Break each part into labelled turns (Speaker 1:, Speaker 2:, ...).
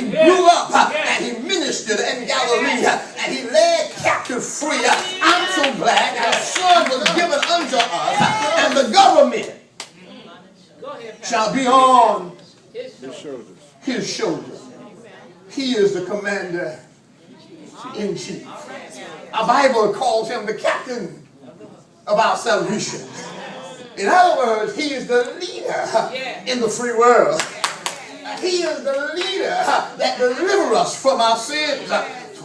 Speaker 1: grew up and he ministered in Galilee and he led captives free. I'm so glad that a son was given unto us and the government shall be on his shoulders. He is the commander in chief. Our Bible calls him the captain of our salvation. In other words, he is the leader in the free world. He is the leader that delivers us from our sins.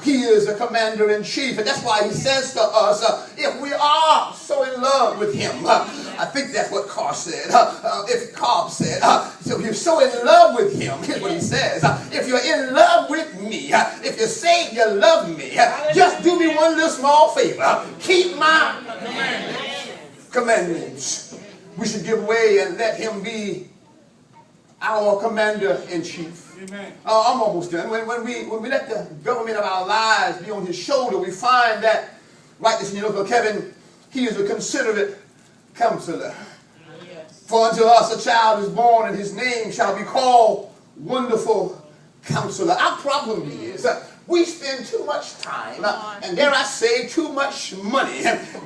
Speaker 1: He is the commander in chief. And that's why he says to us, if we are so in love with him, I think that's what Carr said. If Cobb said, so if you're so in love with him, here's what he says. If you're in love with me, if you say you love me, just do me one little small favor. Keep my commandments. We should give way and let him be our commander in chief. I'm almost done. When we let the government of our lives be on his shoulder, we find that, write this in your book, Kevin, he is a considerate counselor. For unto us a child is born, and his name shall be called Wonderful Counselor. Our problem is we spend too much time, and dare I say, too much money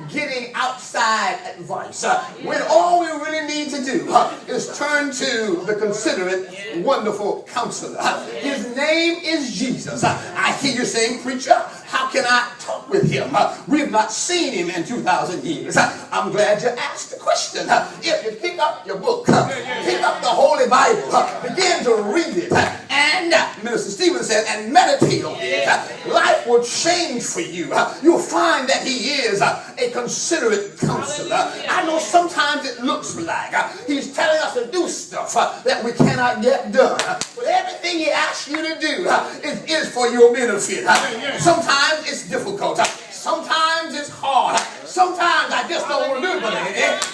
Speaker 1: getting outside advice, when all we really need to do is turn to the considerate, wonderful counselor. His name is Jesus. I hear you saying, preacher, how can I talk with him? We have not seen him in 2,000 years. I'm glad you asked the question. If you pick up your book, pick up the Holy Bible, begin to read it, and Minister Stephen said, and meditate on it, life will change for you. You'll find that he is a considerate counselor. I know sometimes it looks like he's telling us to do stuff that we cannot get done. But everything he asks you to do is for your benefit. Sometimes it's difficult. Sometimes it's hard. Sometimes I just don't want to do it,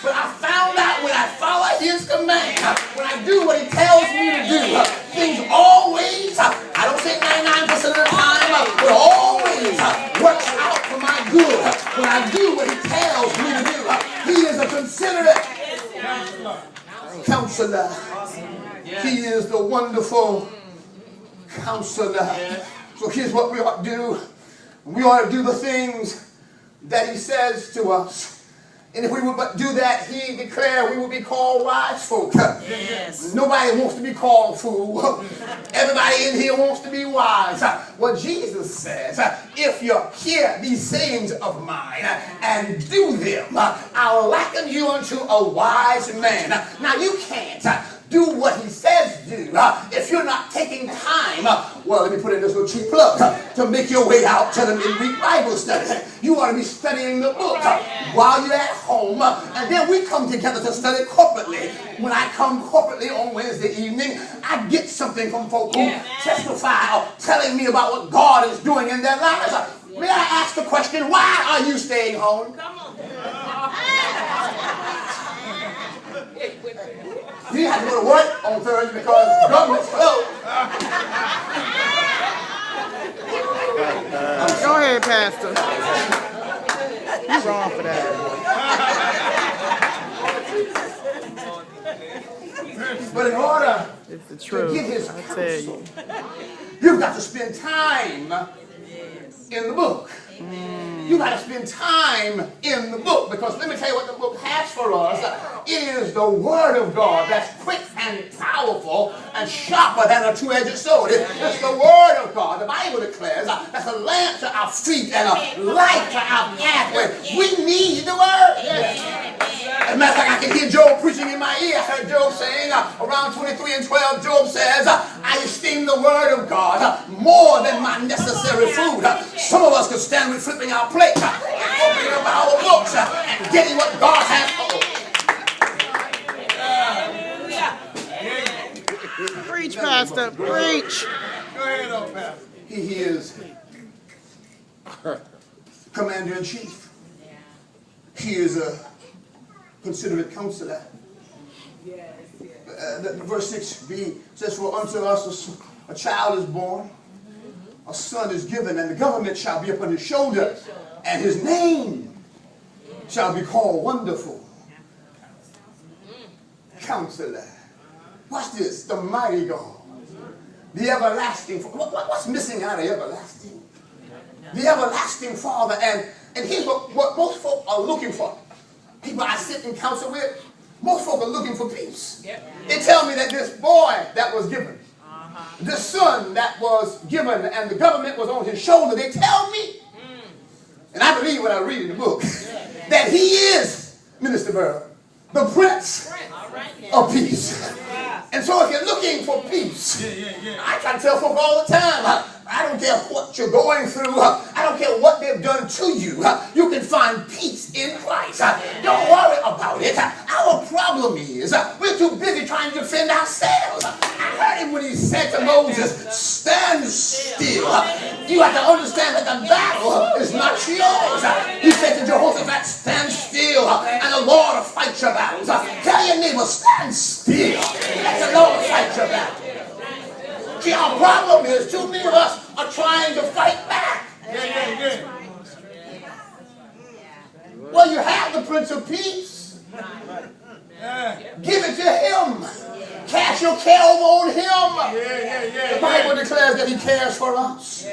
Speaker 1: but I found out when I follow his command, when I do what he tells me to do, things always, I don't say 99% of the time, but always works out for my good. When I do what he tells me to do, he is a considerate counselor. He is the wonderful counselor. So here's what we ought to do. We ought to do the things that he says to us. And if we would but do that, he declared we would be called wise folk. Yes. Nobody wants to be called fool. Everybody in here wants to be wise. Well, Jesus says, if you hear these sayings of mine and do them, I'll liken you unto a wise man. Now, you can't do what he says do if you're not taking time, well, let me put in this little cheap plug, to make your way out to the midweek Bible study. You ought to be studying the book while you're at home, and then we come together to study corporately. When I come corporately on Wednesday evening, I get something from folk who testify, telling me about what God is doing in their lives. May I ask the question, why are you staying home? Come on. He had to go to work on Thursday because the government's closed.
Speaker 2: Go ahead, Pastor. You're wrong for that.
Speaker 1: But in order
Speaker 2: It's the truth,
Speaker 1: to get his
Speaker 2: I
Speaker 1: counsel,
Speaker 2: tell you.
Speaker 1: you've got to spend time in the book. You got to spend time in the book, because let me tell you what the book has for us. It is the Word of God that's quick and powerful and sharper than a two-edged sword. It's the Word of God. The Bible declares that's a lamp to our feet and a light to our pathway. We need the Word. As a matter of fact, I can hear Job preaching in my ear. I heard Job saying, around 23:12, Job says, I esteem the Word of God more than my necessary food. Some of us could stand with flipping our plate and opening up our books and getting what God has.
Speaker 2: Preach, Pastor, preach.
Speaker 1: Go ahead, old Pastor. He is commander-in-chief. He is a considerate counselor. Verse 6b says, for unto us a child is born, a son is given, and the government shall be upon his shoulder, and his name shall be called Wonderful Counselor. Watch this. The mighty God, The everlasting. What's missing out of everlasting? The everlasting Father. And here's what most folk are looking for. People I sit in counsel with, most folk are looking for peace. Yep. They tell me that this boy that was given, this son that was given, and the government was on his shoulder, they tell me, and I believe what I read in the book, that he is, Minister Burr, the Prince of Peace. And so if you're looking for peace, I try to tell folk all the time, I don't care what you're going through. I don't care what they've done to you. You can find peace in Christ. Don't worry about it. Our problem is we're too busy trying to defend ourselves. I heard him when he said to Moses, stand still. You have to understand that the battle is not yours. He said to Jehoshaphat, stand still, and the Lord will fight your battles. Tell your neighbor, stand still. Let the Lord fight your battle. See, our problem is too many of us are trying to fight back. Well, you have the Prince of Peace. Give it to him. Cast your care over on him. The Bible declares that he cares for us.